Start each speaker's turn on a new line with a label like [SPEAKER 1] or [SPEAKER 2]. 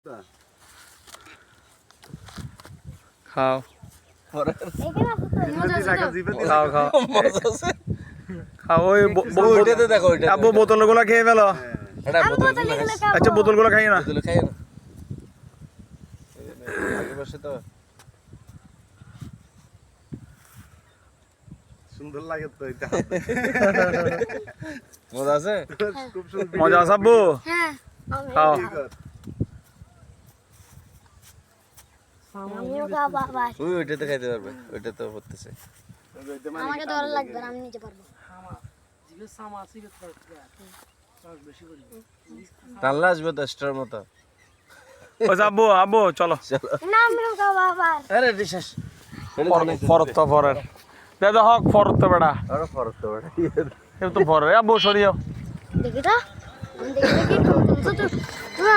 [SPEAKER 1] খাও খাও খাও খাও ওই আব্বু বোতলগুলো খেয়ে ফেলো। আচ্ছা বোতলগুলো খাই না
[SPEAKER 2] সুন্দর লাগে তো এটা।
[SPEAKER 3] মজা আছে?
[SPEAKER 2] খুব সুন্দর
[SPEAKER 1] মজা আছে আব্বু? খাও
[SPEAKER 3] তুই ওইটাতে খাইতে পারবে, ওইটা তো হতেছে।
[SPEAKER 4] আমাকে ধরা লাগবে না, আমি নিতে পারবো।
[SPEAKER 3] টানলে আসবে 10টার মতো।
[SPEAKER 1] আব্বু আব্বু চলো
[SPEAKER 3] আরে রিসাস
[SPEAKER 1] ফরত তো ফরের দাদা হক ফরত তো বেড়া
[SPEAKER 3] আরে ফরক তো বড়
[SPEAKER 1] এ তো ফরে আব্বু সরিয়ে
[SPEAKER 4] দেখি তো, আমি দেখি তুমি